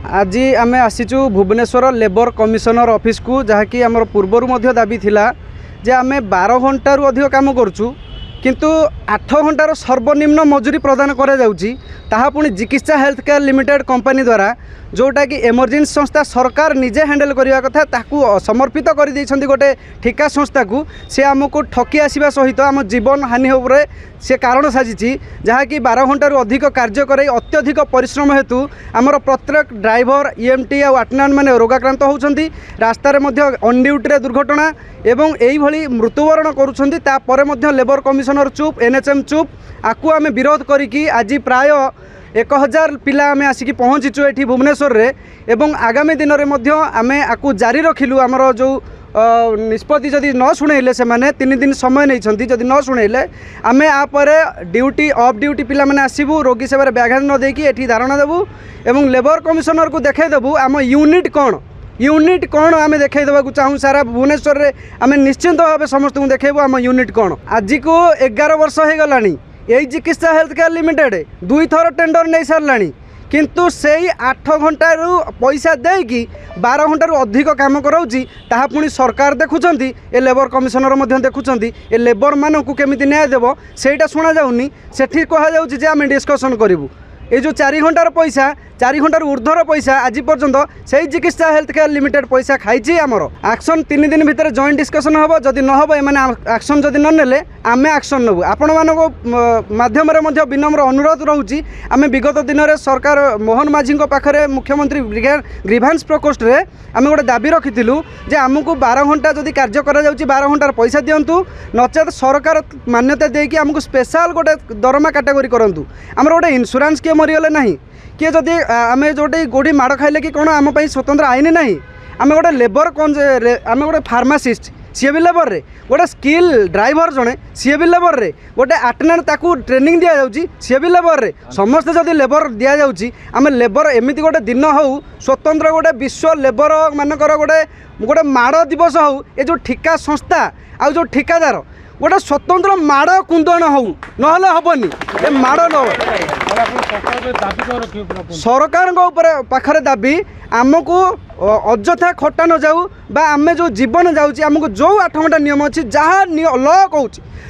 आज आम आसीचु Bhubaneswar labour commissioner office को जहाँकि आम पूर्वर दाबी थिला जे आम 12 घंटा रु अधिक काम करूँ किंतु 8 घंटार सर्वनिम्न मजूरी प्रदान करा जाउची ताहा पुणी चिकित्सा हेल्थ केयर लिमिटेड कंपनी द्वारा जोटा कि इमरजेंसी संस्था सरकार निजे हैंडल करने कथा ताकू समर्पित कर देइछंती गोटे ठिका संस्था को से आमको ठकी आसवा सहित आम जीवन हानि होरे से कारण साजिची जहाँकि 12 घंटा अधिक कार्य कर अत्यधिक परिश्रम हेतु आमर प्रत्येक ड्राइवर ईएमटी और अटेंडेंट मैंने रोगाक्रांत होउछंती रास्तार ऑन ड्यूटी दुर्घटना एवं यही मृत्युवरण करुछंती तापर लेबर कमिशनर चुप एनएचएम चुप आकु आम विरोध करिकी आज प्राय 1000 पिला आम आसिकी पहुँचीचु ये भुवनेश्वर रे एवं आगामी दिन में आम आकु जारी रखिलु आमर जो निष्पत्ति जदि न शुणेले से माने 3 दिन समय नहीं जदि न शुणेले आम आपर ड्यूटी ऑफ ड्यूटी पिला माने आसबू रोगी सेवार व्याघात न देकी एठी धारणा देबू एवं लेबर कमिशनर को देखाई देबू आम यूनिट कौन आम देखा देवाक चाहूँ सारा भुवनेश्वर रे आम निश्चिंत भाव समस्त को देखो आम यूनिट कौन आज को 11 वर्ष हो गलानी यही चिकित्सा हेल्थ केयर लिमिटेड 2 थर टेंडर नहीं सारा किंतु से 8 घंटा पैसा देकी 12 घंटा अधिक काम कराऊँगी ताहा पुणी सरकार देखुंत ए लेबर कमिशनर देखुंत ए लेबर मानू केमी न्याय देव सेटा शुणा जाऊनी सेठी कहुचे आम डिस्कसन करूँ ये जो 4 घंटार पैसा 4 घंटार ऊर्ध्वर पैसा आज पर्यंत से चिकित्सा हेल्थ केयर लिमिटेड पैसा खाई आमर एक्शन 3 दिन भितर जॉइंट डिस्कसन हम जदि न हम एम एक्शन जदि न आम एक्शन नबू आपण माध्यम विनम्र अनुरोध रोचे आम विगत दिन में सरकार मोहन माझी पाखे मुख्यमंत्री ग्रीभांस प्रकोष्ठ रे आम गोटे दाबी रखीलु जे आमको 12 घंटा जदि कार्य करा 12 घंटार पैसा दिंतु नचेत सरकार मान्यता देकी आमको स्पेशल गोटे दरमा कैटेगरी करूँ आमर गोटे इन्शुरांस किए मरीगले ना किए जदि आम जोटे गोटी माड़ खाइले कि कौन आम स्वतंत्र आईन ना आम गोटे लेबर कौन आम गोटे फार्मासीस्ट सी भी लेबर रे गोटे स्किल ड्राइवर जड़े सी भी लेबर रे गोटे अटेंडेंट ताकू ट्रेनिंग दि जाऊँगी सी भी लेबर रे समस्ते जदि लेबर दि जाऊँगी आम लेबर एमती गोटे दिन हो स्वतंत्र गोटे विश्व लेबर मानकर गोटे गोटे माड़ दिवस हो ये जो ठिका संस्था आ जो ठिकादार गोटे स्वतंत्र माड़ कुंदन हो ना हेनी ए माड़ न सरकार पाखरे दाबी आमको अଯଥା खटा न जाऊ बा आम जो जीवन जाऊँगी आमको जो 8 घंटा नियम अच्छी जहाँ ल कहूँ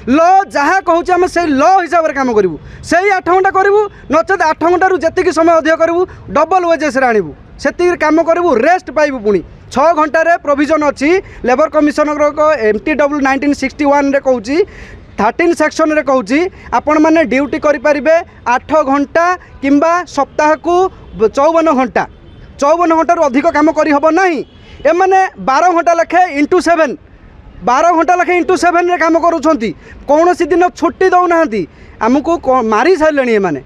ल जहाँ कहूँ आम से ल हिसाब से कम करूँ से 8 घंटा करूँ नचेत 8 घंटारू जी समय अधिक करूँ डबल वेजेस आणबू से कम करूँ रेस्ट पाइबू पुणी 6 घंटे प्रोविजन अच्छी लेबर कमिशनर MTW 1961 कहूँ 13 सेक्शन रे कहूँ आपण मैंने ड्यूटी करें 8 घंटा किंबा सप्ताह को 54 घंटा 54 घंटा अधिक कम करना एमाने 12 घंटा लेखे इंटू 7 12 घंटा लेखे इंटू 7 रे काम करूँ कौन सी दिन छुट्टी दौना आमको मारी सारे एमाने